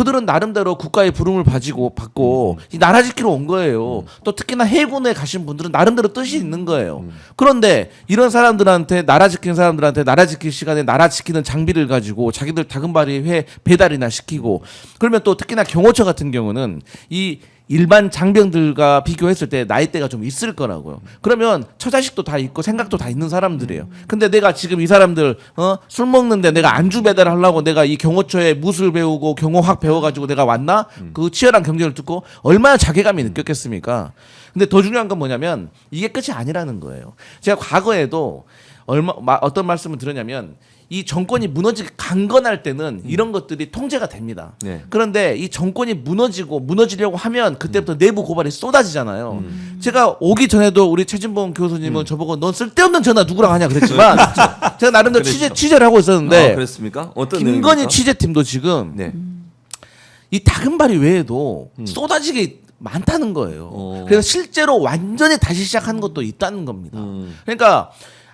그들은 나름대로 국가의 부름을 받고 이 나라 지키러 온 거예요. 또 특히나 해군에 가신 분들은 나름대로 뜻이 있는 거예요. 그런데 이런 사람들한테 나라 지키는 사람들한테 나라 지킬 시간에 나라 지키는 장비를 가지고 자기들 다금바리 회 배달이나 시키고 그러면 또 특히나 경호처 같은 경우는 이 일반 장병들과 비교했을 때 나이대가 좀 있을 거라고요. 그러면 처자식도 다 있고 생각도 다 있는 사람들이에요. 근데 내가 지금 이 사람들 술 먹는데 내가 안주 배달하려고 내가 이 경호처에 무술 배우고 경호학 배워가지고 내가 왔나? 그 치열한 경쟁을 듣고 얼마나 자괴감이 느꼈겠습니까? 근데 더 중요한 건 뭐냐면 이게 끝이 아니라는 거예요. 제가 과거에도 어떤 말씀을 드렸냐면 이 정권이 무너지기 강건할 때는 이런 것들이 통제가 됩니다. 네. 그런데 이 정권이 무너지려고 하면 그때부터 내부 고발이 쏟아지잖아요. 제가 오기 전에도 우리 최진봉 교수님은 저보고 넌 쓸데없는 전화 누구랑 하냐 그랬지만 제가 나름대로 취재를 하고 있었는데 그랬습니까? 어떤 김건희 내용입니까? 취재팀도 지금 네. 이 다금바리 외에도 쏟아지게 많다는 거예요. 그래서 실제로 완전히 다시 시작하는 것도 있다는 겁니다. 그러니까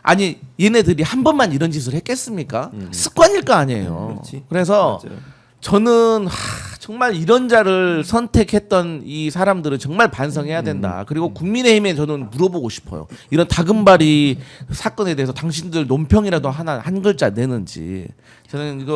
아니 얘네들이 한 번만 이런 짓을 했겠습니까? 습관일 거 아니에요. 그렇지. 그래서 맞아요. 저는 정말 이런 자를 선택했던 이 사람들은 정말 반성해야 된다. 그리고 국민의힘에 저는 물어보고 싶어요. 이런 다금바리 사건에 대해서 당신들 논평이라도 하나 한 글자 내는지. 저는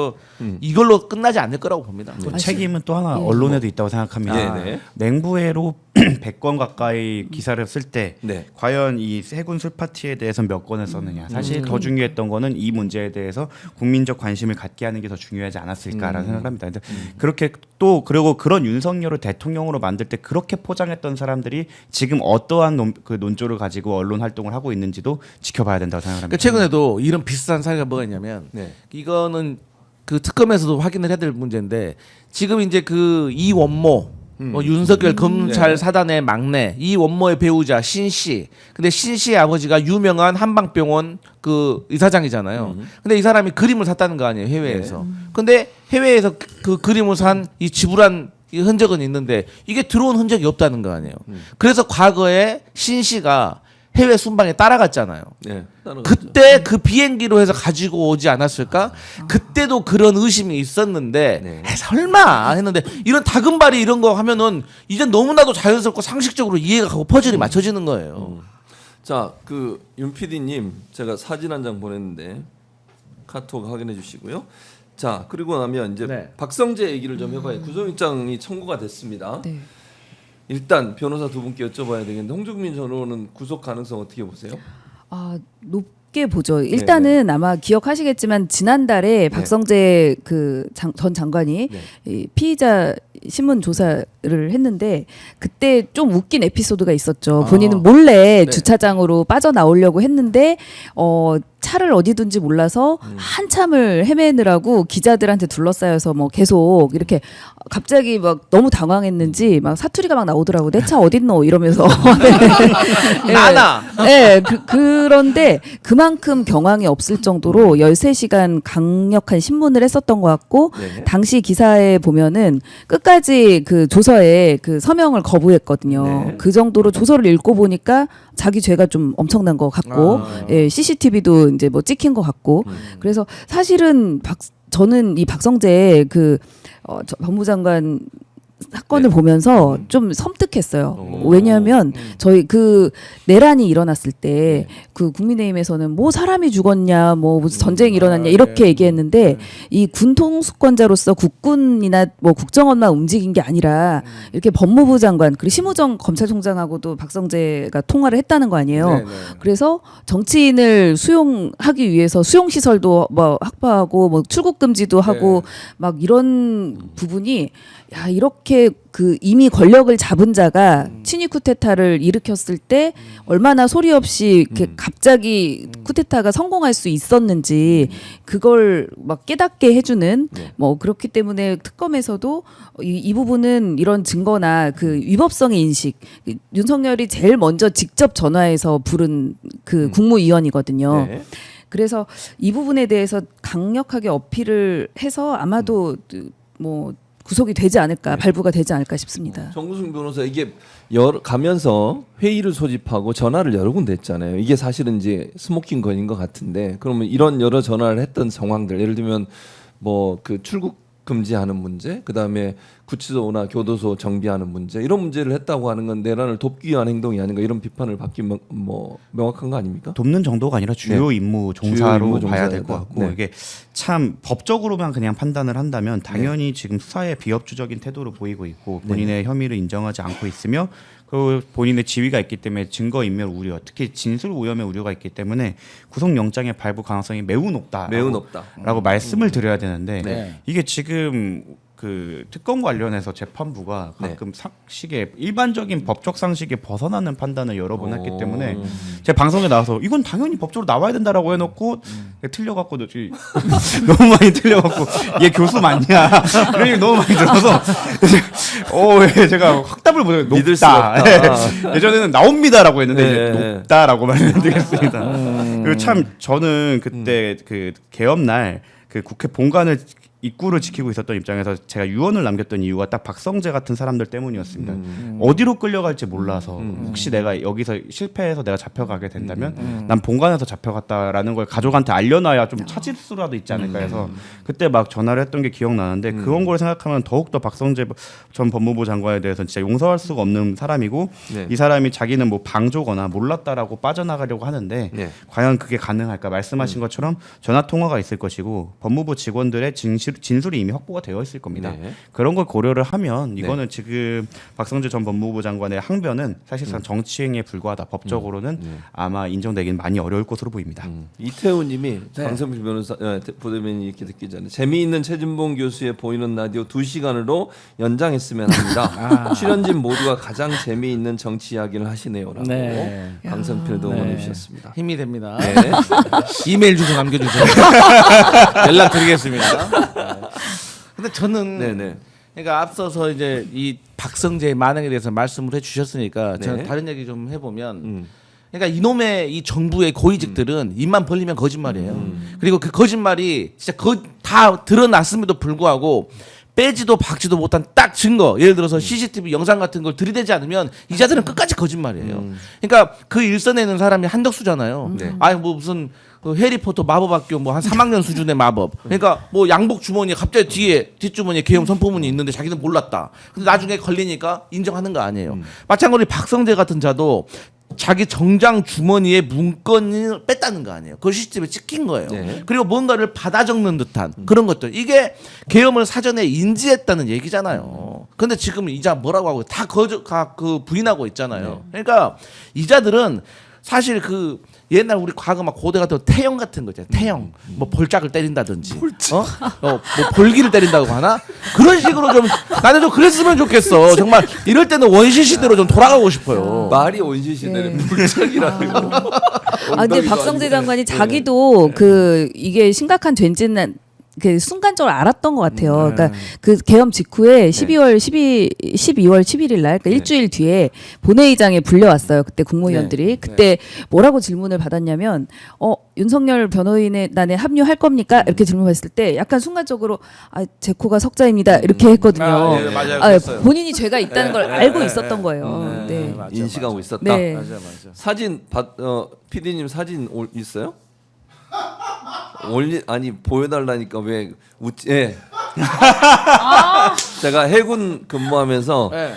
이걸로 끝나지 않을 거라고 봅니다. 그 책임은 또 하나 언론에도 있다고 생각합니다. 네네. 냉부회로 100건 가까이 기사를 쓸 때 네. 과연 이 해군 술 파티에 대해서 몇 건을 썼느냐. 사실 더 중요했던 거는 이 문제에 대해서 국민적 관심을 갖게 하는 게 더 중요하지 않았을까라는 생각을 합니다. 근데 그렇게 또 그리고 그런 윤석열을 대통령으로 만들 때 그렇게 포장했던 사람들이 지금 어떠한 논조를 가지고 언론 활동을 하고 있는지도 지켜봐야 된다고 생각합니다. 최근에도 이런 비슷한 사례가 뭐가 있냐면 네. 이거는 그 특검에서도 확인을 해야 될 문제인데 지금 이제 그 이원모 윤석열 검찰 네. 사단의 막내 이원모의 배우자 신씨. 근데 신씨의 아버지가 유명한 한방병원 그 의사장이잖아요. 근데 이 사람이 그림을 샀다는 거 아니에요 해외에서. 근데 해외에서 그 그림을 산 이 지불한 이 흔적은 있는데 이게 들어온 흔적이 없다는 거 아니에요. 그래서 과거에 신씨가 해외 순방에 따라갔잖아요. 네. 그때 그 비행기로 해서 가지고 오지 않았을까? 그때도 그런 의심이 있었는데 네. 설마 했는데 이런 다금바리 이런 거 하면은 이제 너무나도 자연스럽고 상식적으로 이해가 가고 퍼즐이 맞춰지는 거예요. 자, 그 윤 PD님 제가 사진 한 장 보냈는데 카톡 확인해 주시고요. 자, 그리고 나면 이제 네. 박성재 얘기를 좀 해봐요. 구속영장이 청구가 됐습니다. 네. 일단 변호사 두 분께 여쭤봐야 되겠는데 홍준민 전 의원은 구속 가능성 어떻게 보세요? 높게 보죠. 일단은 아마 기억하시겠지만 지난달에 박성재 그 전 장관이 이 피의자 신문 조사를 했는데 그때 좀 웃긴 에피소드가 있었죠. 본인은 몰래 주차장으로 빠져나오려고 했는데 차를 어디 둔지 몰라서 한참을 헤매느라고 기자들한테 둘러싸여서 뭐 계속 이렇게 갑자기 막 너무 당황했는지 막 사투리가 막 나오더라고. 내 차 어딨노 이러면서. 네. 나나. 네, 그런데 그만큼 경황이 없을 정도로 13시간 강력한 신문을 했었던 것 같고 네. 당시 기사에 보면은 끝까지 그 조서에 그 서명을 거부했거든요. 네. 그 정도로 조서를 읽고 보니까 자기 죄가 좀 엄청난 것 같고 예, CCTV도 이제 뭐 찍힌 것 같고 그래서 사실은 저는 이 박성재 그 법무장관 사건을 보면서 좀 섬뜩했어요. 왜냐하면 저희 그 내란이 일어났을 때 그 국민의힘에서는 뭐 사람이 죽었냐, 뭐 무슨 전쟁이 일어났냐 이렇게 얘기했는데 이 군통수권자로서 국군이나 뭐 국정원만 움직인 게 아니라 이렇게 법무부 장관 그리고 심우정 검찰총장하고도 박성재가 통화를 했다는 거 아니에요. 그래서 정치인을 수용하기 위해서 수용 시설도 뭐 확보하고 뭐 출국 금지도 하고 막 이런 부분이 야 이렇게 그 이미 권력을 잡은 자가 친위 쿠데타를 일으켰을 때 얼마나 소리 없이 이렇게 갑자기 쿠데타가 성공할 수 있었는지 그걸 막 깨닫게 해주는 뭐 그렇기 때문에 특검에서도 이 부분은 이런 증거나 그 위법성의 인식 윤석열이 제일 먼저 직접 전화해서 부른 그 국무위원이거든요. 네. 그래서 이 부분에 대해서 강력하게 어필을 해서 아마도 뭐 구속이 되지 않을까, 발부가 되지 않을까 싶습니다. 정구승 변호사 이게 가면서 회의를 소집하고 전화를 여러 군데 했잖아요. 이게 사실은 이제 스모킹 건인 것 같은데 그러면 이런 여러 전화를 했던 상황들 예를 들면 뭐 그 출국 금지하는 문제, 그다음에 구치소나 교도소 정비하는 문제 이런 문제를 했다고 하는 건 내란을 돕기 위한 행동이 아닌가 이런 비판을 받기 뭐 명확한 거 아닙니까? 돕는 정도가 아니라 주요 임무 종사로 임무 봐야 종사다. 될 것 같고 네. 이게 참 법적으로만 그냥 판단을 한다면 당연히 지금 수사에 비협조적인 태도를 보이고 있고 본인의 혐의를 인정하지 않고 있으며 그 본인의 지위가 있기 때문에 증거 인멸 우려, 특히 진술 오염의 우려가 있기 때문에 구속영장의 발부 가능성이 매우 높다라고 매우 높다. 말씀을 드려야 되는데 네. 이게 지금 그 특검 관련해서 재판부가 가끔 상식에 일반적인 법적 상식에 벗어나는 판단을 여러 번 했기 때문에 제 방송에 나와서 이건 당연히 법적으로 나와야 된다라고 해놓고 틀려갖고 너무 많이 틀려갖고 얘 교수 맞냐 이런 얘기 너무 많이 들어서 제가 확답을 못해요. 믿을 높다. 수가 없다. 예전에는 나옵니다라고 했는데 네. 이제 높다라고 말씀드리겠습니다. 그리고 참 저는 그때 그 개업날 그 국회 본관을 입구를 지키고 있었던 입장에서 제가 유언을 남겼던 이유가 딱 박성재 같은 사람들 때문이었습니다. 어디로 끌려갈지 몰라서 혹시 내가 여기서 실패해서 내가 잡혀가게 된다면 난 본관에서 잡혀갔다라는 걸 가족한테 알려놔야 좀 찾을 수라도 있지 않을까 해서 그때 막 전화를 했던 게 기억나는데 그런 걸 생각하면 더욱더 박성재 전 법무부 장관에 대해서는 진짜 용서할 수가 없는 사람이고 네. 이 사람이 자기는 뭐 방조거나 몰랐다라고 빠져나가려고 하는데 네. 과연 그게 가능할까? 말씀하신 것처럼 전화 통화가 있을 것이고 법무부 직원들의 진술이 이미 확보가 되어 있을 겁니다. 네. 그런 걸 고려를 하면 이거는 지금 박성재 전 법무부 장관의 항변은 사실상 정치행위에 불과하다. 법적으로는 아마 인정되기는 많이 어려울 것으로 보입니다. 이태우님이 강성필 변호사 부대변인이 이렇게 듣기 전에 재미있는 최진봉 교수의 보이는 라디오 2시간으로 연장했으면 합니다. 출연진 모두가 가장 재미있는 정치 이야기를 하시네요라고 네. 강성필도 응원해 주셨습니다. 힘이 됩니다. 네. 이메일 주소 남겨주세요. 연락 드리겠습니다. 근데 저는 네네. 그러니까 앞서서 이제 이 박성재의 만행에 대해서 말씀을 해주셨으니까 저는 네. 다른 얘기 좀 해보면 그러니까 이놈의 이 정부의 고위직들은 입만 벌리면 거짓말이에요. 그리고 그 거짓말이 진짜 다 드러났음에도 불구하고 빼지도 박지도 못한 딱 증거, 예를 들어서 CCTV 영상 같은 걸 들이대지 않으면 이 자들은 끝까지 거짓말이에요. 그러니까 그 일선에 있는 사람이 한덕수잖아요. 아니 뭐 무슨 그 해리포터 마법학교 뭐 한 3학년 수준의 마법. 그러니까 뭐 양복 주머니에 갑자기 뒤에 뒷주머니에 계엄 선포문이 있는데 자기는 몰랐다. 근데 나중에 걸리니까 인정하는 거 아니에요. 마찬가지로 박성재 같은 자도 자기 정장 주머니에 문건을 뺐다는 거 아니에요. 그걸 CCTV에 찍힌 거예요. 네. 그리고 뭔가를 받아 적는 듯한 그런 것들. 이게 계엄을 사전에 인지했다는 얘기잖아요. 근데 지금 이자 뭐라고 하고 다 그 부인하고 있잖아요. 그러니까 이자들은 사실 그 옛날 우리 과거 막 고대 같은 태형 같은 거 있잖아요. 태형 뭐 볼짝을 때린다든지 뭐 볼기를 때린다고 하나 그런 식으로 좀 나는 좀 그랬으면 좋겠어. 정말 이럴 때는 원시 시대로 좀 돌아가고 싶어요. 말이 원시 시대를 물짝이라고. 아 근데 박성재 장관이 자기도 그 이게 심각한 죄인지는 그 순간적으로 알았던 것 같아요. 그러니까 그 계엄 직후에 12월 11일 날, 그러니까 일주일 뒤에 본회의장에 불려왔어요. 그때 국무위원들이 그때 뭐라고 질문을 받았냐면, 윤석열 변호인단에 합류할 겁니까? 이렇게 질문했을 때 약간 순간적으로 제 코가 석자입니다 이렇게 했거든요. 네, 맞아요. 본인이 죄가 있다는 걸 알고 있었던 거예요. 네. 맞아, 인식하고 있었다. 네. 맞아. 사진 PD님 사진 있어요? 아니 보여달라니까 왜 웃지? 예. 제가 해군 근무하면서 네.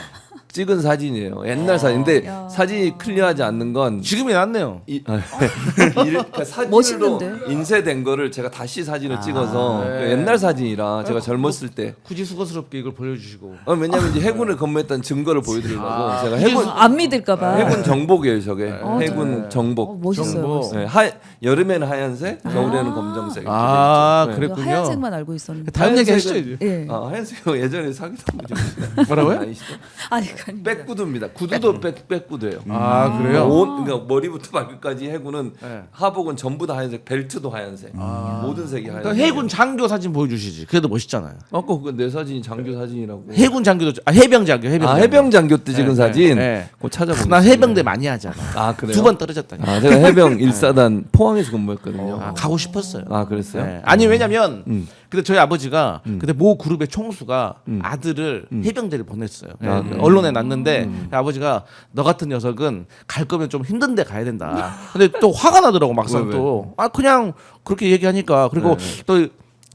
찍은 사진이에요. 옛날 사진인데 사진이 클리어하지 않는 건 지금이 낫네요. 그러니까 사진으로 멋있는데? 인쇄된 거를 제가 다시 사진을 찍어서 네. 그 옛날 사진이라 제가 젊었을 때 굳이 수고스럽게 이걸 보여주시고. 왜냐면 이제 해군을 근무했던 증거를 보여드리려고 제가 해군 안 믿을까봐. 해군 정복이에요 저게 해군 정복. 멋있어요. 정보. 멋있어요. 네, 여름에는 하얀색, 겨울에는 검정색. 아, 이렇게 돼 있죠. 그랬군요. 하얀색만 알고 있었는데. 다른 얘기 하시죠 이제. 예. 하얀색 예전에 사귀던 분이 뭐라고요? 아니시죠? 아니 아니. 백구두입니다. 구두도 백구두예요. 아 그래요? 그러니까 머리부터 발끝까지 해군은 네. 하복은 전부 다 하얀색, 벨트도 하얀색, 모든 색이 하얀색. 그러니까 해군 장교 사진 보여주시지. 그래도 멋있잖아요. 그건 내 사진이 장교 사진이라고. 해군 장교도 해병 장교 해병 장교 때 찍은 네, 사진. 네. 그거 찾아보고. 나 해병대 많이 하잖아. 그래요? 2번 떨어졌다. 제가 해병 1사단 포항에서 근무했거든요. 가고 싶었어요. 그랬어요? 네. 아니 왜냐면 근데 저희 아버지가 그때 모 그룹의 총수가 아들을 해병대를 보냈어요. 언론에 났는데 아버지가 너 같은 녀석은 갈 거면 좀 힘든데 가야 된다. 근데 또 화가 나더라고 막상 왜? 또 그냥 그렇게 얘기하니까 그리고 또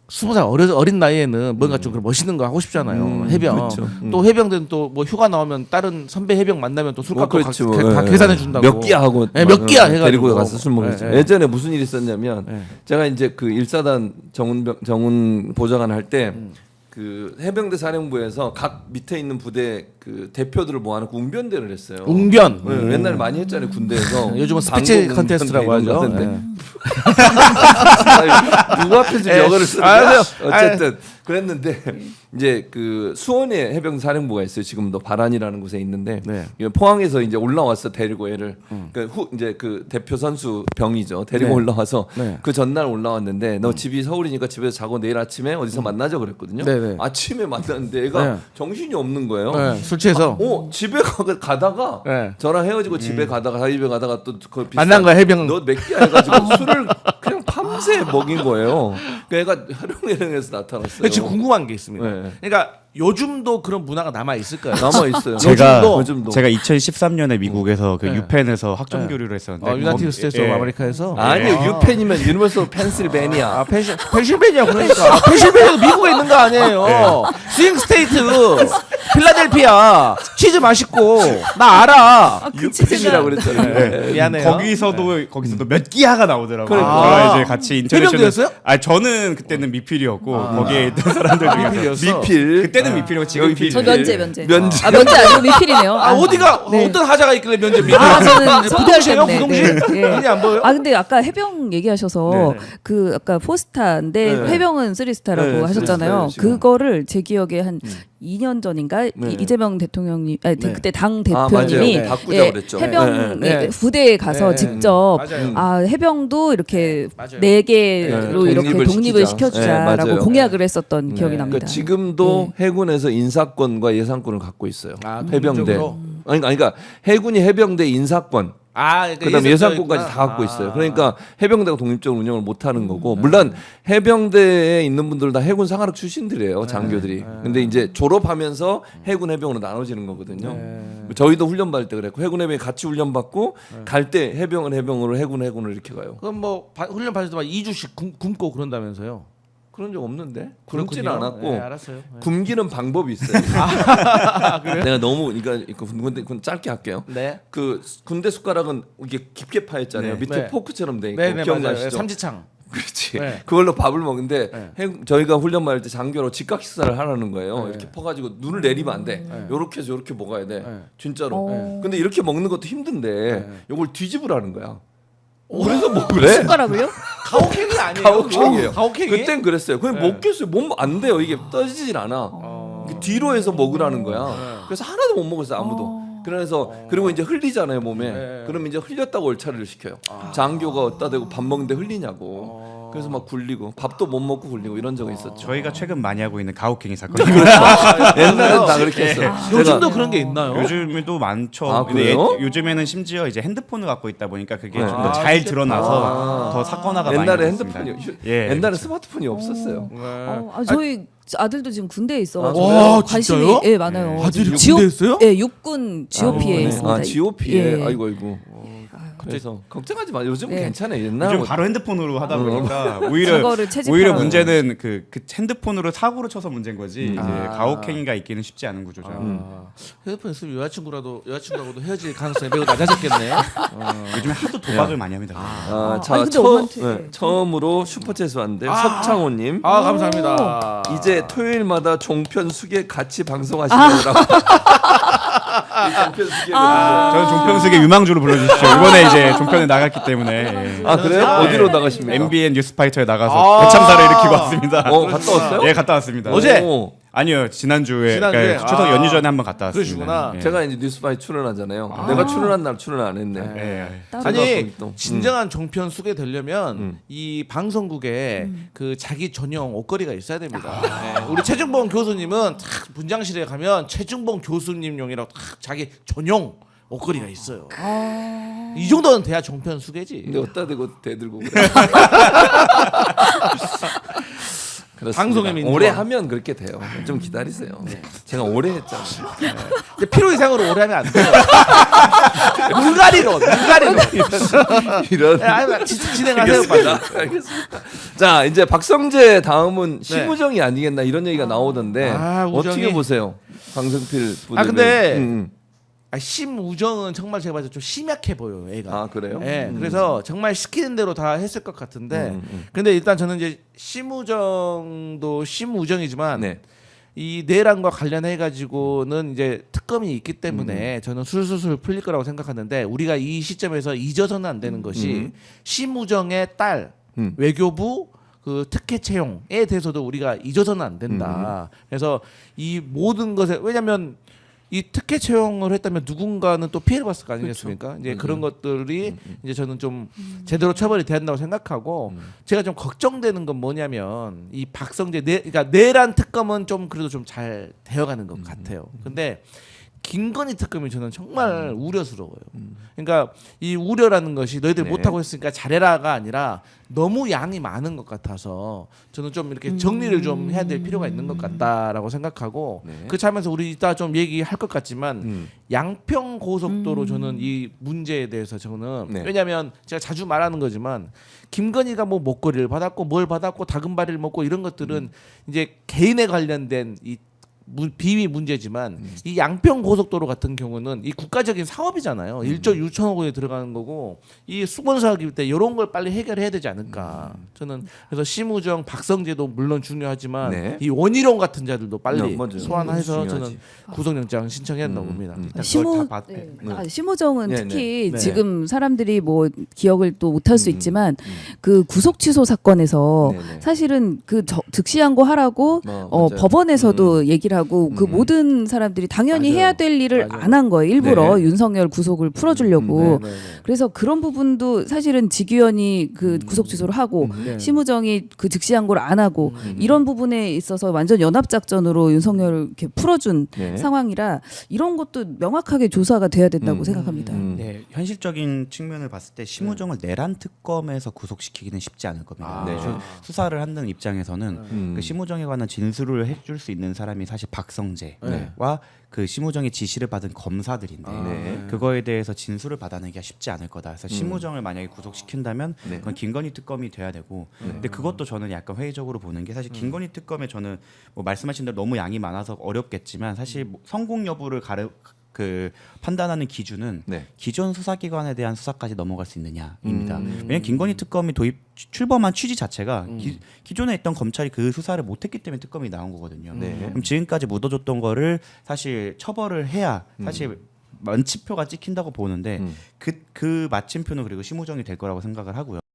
20살 어린 나이에는 뭔가 좀 그런 멋있는 거 하고 싶잖아요. 해병. 그렇죠. 또 해병대는 또 뭐 휴가 나오면 다른 선배 해병 만나면 또 술값도 그렇지, 뭐. 다 예, 계산해 예. 준다고. 몇 끼야 하고 네, 몇 끼야 해가지고 데리고 가서 술 먹었죠. 예, 예. 예전에 무슨 일이 있었냐면 예. 제가 이제 그 1사단 정훈 보좌관 할 때 그 해병대 사령부에서 각 밑에 있는 부대 그 대표들을 모아놓고 ung변대를 했어요. 웅변. 네, 옛날에 많이 했잖아요 군대에서. 요즘은 스피치 방공 컨테스트라고 ung변대 이런 하죠. 거 예. 하는데 누구 앞에 지금 예. 영어를 쓰는 아, 거야? 그래요. 어쨌든 그랬는데 이제 그 수원에 해병 사령부가 있어요. 지금도 바란이라는 곳에 있는데 네. 포항에서 이제 올라왔어 데리고 애를. 그 이제 그 대표 선수 병이죠. 데리고 네. 올라와서 네. 그 전날 올라왔는데 너 집이 서울이니까 집에서 자고 내일 아침에 어디서 만나자 그랬거든요. 네, 네. 아침에 만났는데 애가 네. 정신이 없는 거예요. 네, 술 취해서 집에 가다가 네. 저랑 헤어지고 집에 가다가 자기 집에 가다가 또 그 만난 거야 해병. 너 몇 끼야 해가지고 술을 그냥 밤새 먹인 거예요. 그 애가 하룡해령에서 나타났어요. 근데 지금 궁금한 게 있습니다. 네. 그러니까 요즘도 그런 문화가 남아 있을까요? 남아 있어요. 요즘도? 제가 2013년에 미국에서 그 네. 유펜에서 학점 교류를 했었는데 유나이티드 스테이트 오브 아메리카에서 아니요 유펜이면 유니버설 펜실베니아. 펜실베니아 그러니까 펜실베니아도 미국에 있는 거 아니에요. 스윙 스테이트 필라델피아 치즈 맛있고 나 알아. 유펜이라고 그랬잖아요. 네. 미안해요. 거기서도 몇 기하가 나오더라고요. 그러니까. 저랑 이제 같이 인터내셔널. 해병대였어요? 저는 그때는 미필이었고 거기에 있던 사람들 중에서 미필이었어. 미필. 그때는 미필이고 지금 여기 필. 저 면제. 면제. 아 면제 아니고 미필이네요. 아 어디가 네. 어떤 하자가 있길래 면제 미국? 아 저는 부동시에요? 때문에. 부동시? 네. 눈이 안 보여? 아 근데 아까 해병 얘기하셔서 네. 그 아까 포스타인데 네. 해병은 3스타라고 네, 하셨잖아요. 3스타예요, 지금. 그거를 제 기억에 한 2년 전인가 네. 이재명 대통령님, 아니 네. 그때 당 맞아요. 대표님이 네. 바꾸자고 그랬죠. 해병 네, 네. 부대에 가서 네. 직접 맞아요. 아 해병도 이렇게 맞아요. 네 개로 네. 이렇게 독립을 독립을 시키자. 시켜주자라고 네, 맞아요. 공약을 했었던 기억이 납니다. 그러니까 지금도 해군에서 인사권과 예산권을 갖고 있어요. 아, 해병대. 독립적으로? 그러니까 해군이 해병대 인사권. 그러니까 그다음에 예산권까지 있구나. 다 갖고 있어요. 그러니까 해병대가 독립적으로 운영을 못 하는 거고 네. 물론 해병대에 있는 분들 다 해군 상하력 출신들이에요. 장교들이. 근데 이제 졸업하면서 해군 해병으로 나눠지는 거거든요. 네. 저희도 훈련 받을 때 그랬고 해군 해병이 같이 훈련 받고 갈 때 해병은 해병으로 해군을 이렇게 가요. 그럼 뭐 훈련 받을 때만 2주씩 굶고 그런다면서요? 그런 적 없는데 굶지는 그렇군요. 않았고 네, 알았어요. 네. 굶기는 방법이 있어요. 내가 너무 그러니까 그건 짧게 할게요. 네. 그 군대 숟가락은 이게 깊게 파였잖아요. 네. 밑에 네. 포크처럼 돼 있고 네, 네, 맞아요. 기억나시죠? 삼지창. 그렇지. 네. 그걸로 밥을 먹는데 네. 저희가 훈련 받을 때 장교로 직각 식사를 하라는 거예요. 네. 이렇게 퍼가지고 눈을 내리면 안 돼. 요렇게 해서 요렇게 먹어야 돼. 네. 진짜로. 어. 근데 이렇게 먹는 것도 힘든데 네. 요걸 뒤집으라는 거야. 그래서 뭐 그래? 숟가락을요? 가혹행위 아니에요? 가혹행위예요. 가혹행위? 그땐 그랬어요. 그냥 네. 먹겠어요. 몸 안 돼요. 이게 떠지질 않아. 이게 뒤로 해서 먹으라는 거야. 네. 그래서 하나도 못 먹었어요. 아무도. 그래서 그리고 이제 흘리잖아요 몸에. 네. 그럼 이제 흘렸다고 얼차리를 시켜요. 장교가 어디다 대고 밥 먹는데 흘리냐고. 그래서 막 굴리고 밥도 못 먹고 굴리고 이런 적이 있었죠. 저희가 최근 많이 하고 있는 가혹행위 사건이 옛날엔 다 그렇게 했어요. 요즘도 그런 게 있나요? 요즘에도 많죠. 아, 근데 그래요? 요즘에는 심지어 이제 핸드폰을 갖고 있다 보니까 그게 네. 좀 더 잘 진짜? 드러나서 더 사건화가 많이 옛날에 됐습니다. 핸드폰이 예, 옛날에 스마트폰이 없었어요. 저희 아들도 지금 군대에 있어가지고 와, 관심이 진짜요? 예 많아요. 아들이 지오- 군대에 있어요? 예 육군 GOP에 있습니다. 아 GOP에 예. 아이고 아이고. 그래서 걱정하지 마. 요즘 네. 괜찮아요. 요즘 옛날에 바로 핸드폰으로 하다 어. 보니까 증거를 채집하라고. 오히려 문제는 그 핸드폰으로 사고를 쳐서 문제인 거지 이제 아. 가혹행위가 있기는 쉽지 않은 구조죠. 핸드폰 있으면 여자친구하고도 헤어질 가능성이 매우 낮아졌겠네요. 요즘에 하도 도박을 많이 합니다. 자 아니, 근데 엄마한테- 처음으로 슈퍼챗을 왔는데 아. 석창호님 아 감사합니다. 이제 토요일마다 종편 수계 같이 방송하시더라고. 종편 수계. 저는 종편숙의 유망주로 불러주십시오. 이번에 이제 종편에 나갔기 때문에 예. 아 그래요? 어디로 나가십니까? MBN 뉴스파이터에 나가서 아. 대참사를 일으키고 왔습니다. 갔다 왔어요? 예, 갔다 왔습니다. 어제? 오. 아니요, 지난주에 지난주에? 그러니까 추석 아. 연휴 전에 한번 갔다 왔습니다. 그러시구나. 예. 제가 이제 뉴스파이 출연하잖아요. 내가 출연한 날 출연 안 했네. 예. 따로. 아니 거기 또. 진정한 종편 수게 되려면 이 방송국에 그 자기 전용 옷걸이가 있어야 됩니다. 네, 우리 최중봉 교수님은 탁 분장실에 가면 최중봉 교수님용이라고 탁 자기 전용 옷걸이가 있어요. 이 정도는 돼야 종편 수계지. 근데 어디다 대고 대들고 그래. 그렇습니다. 방송의 민주화. 오래 하면 그렇게 돼요. 좀 기다리세요. 제가 오래 했잖아요. 근데 필요 이상으로 오래 하면 안 돼요. 물갈이로. 이런. 진행하세요, 빨리. 알겠습니다. 자, 이제 박성재 다음은 심우정이 아니겠나 이런 얘기가 나오던데 우정이. 어떻게 보세요, 강성필 부대변인? 근데 심우정은 정말 제가 봤을 때 좀 심약해 보여요, 애가. 아, 그래요? 예, 그래서 정말 시키는 대로 다 했을 것 같은데, 근데 일단 저는 이제 심우정도 심우정이지만 네. 이 내란과 관련해 가지고는 이제 특검이 있기 때문에 저는 술술술 풀릴 거라고 생각하는데, 우리가 이 시점에서 잊어서는 안 되는 것이 심우정의 딸 외교부 그 특혜 채용에 대해서도 우리가 잊어서는 안 된다. 그래서 이 모든 것에, 왜냐하면 이 특혜 채용을 했다면 누군가는 또 피해를 봤을 거 아니겠습니까? 이제 그런 것들이 이제 저는 좀 제대로 처벌이 돼야 한다고 생각하고, 제가 좀 걱정되는 건 뭐냐면 이 박성재 그러니까 내란 특검은 좀 그래도 좀 잘 되어가는 것 같아요. 근데 김건희 특검이 저는 정말 우려스러워요. 그러니까 이 우려라는 것이 너희들 네. 못하고 있으니까 잘해라가 아니라 너무 양이 많은 것 같아서 저는 좀 이렇게 정리를 좀 해야 될 필요가 있는 것 같다라고 생각하고, 네. 그 차면서 우리 이따 좀 얘기할 것 같지만 양평 고속도로 저는 이 문제에 대해서 저는 네. 왜냐하면 제가 자주 말하는 거지만 김건희가 뭐 목걸이를 받았고 뭘 받았고 다금바리를 먹고 이런 것들은 이제 개인에 관련된 이 비위 문제지만 이 양평 고속도로 같은 경우는 이 국가적인 사업이잖아요. 1조 6천억 원이 들어가는 거고, 이 수건 사업일 때 이런 걸 빨리 해결해야 되지 않을까. 저는 그래서 심우정, 박성재도 물론 중요하지만 네. 이 원희룡 같은 자들도 빨리 맞아요. 소환해서 중요하지. 저는 구속영장 신청해야 한다고 봅니다. 일단 심우 그걸 다 네. 네. 심우정은 네, 특히 네. 지금 사람들이 뭐 기억을 또 못할 수 있지만 그 구속 취소 사건에서 네, 네. 사실은 그 즉시항고 하라고 맞아요. 법원에서도 얘기를 하고 그 모든 사람들이 당연히 맞아요. 해야 될 일을 맞아요. 안 한 거예요. 일부러 네. 윤석열 구속을 풀어주려고. 네, 네, 네. 그래서 그런 부분도 사실은 직위원이 그 구속 취소를 하고 네. 심우정이 그 즉시항고를 안 하고 이런 부분에 있어서 완전 연합작전으로 윤석열을 이렇게 풀어준 네. 상황이라 이런 것도 명확하게 조사가 돼야 된다고 생각합니다. 네, 현실적인 측면을 봤을 때 심우정을 내란 특검에서 구속시키기는 쉽지 않을 겁니다. 네. 수사를 하는 입장에서는 그 심우정에 관한 진술을 해줄 수 있는 사람이 사실 박성재와 그 심우정의 지시를 받은 검사들인데 네. 그거에 대해서 진술을 받아내기가 쉽지 않을 거다. 그래서 심우정을 만약에 구속시킨다면 네. 그건 김건희 특검이 돼야 되고, 근데 그것도 저는 약간 회의적으로 보는 게, 사실 김건희 특검에 저는 뭐 말씀하신 대로 너무 양이 많아서 어렵겠지만 사실 뭐 성공 여부를 그 판단하는 기준은 네. 기존 수사기관에 대한 수사까지 넘어갈 수 있느냐입니다. 왜냐하면 김건희 특검이 출범한 취지 자체가 기존에 있던 검찰이 그 수사를 못했기 때문에 특검이 나온 거거든요. 네. 그럼 지금까지 묻어줬던 거를 사실 처벌을 해야 사실 마침표가 찍힌다고 보는데 그 마침표는 그리고 심우정이 될 거라고 생각을 하고요.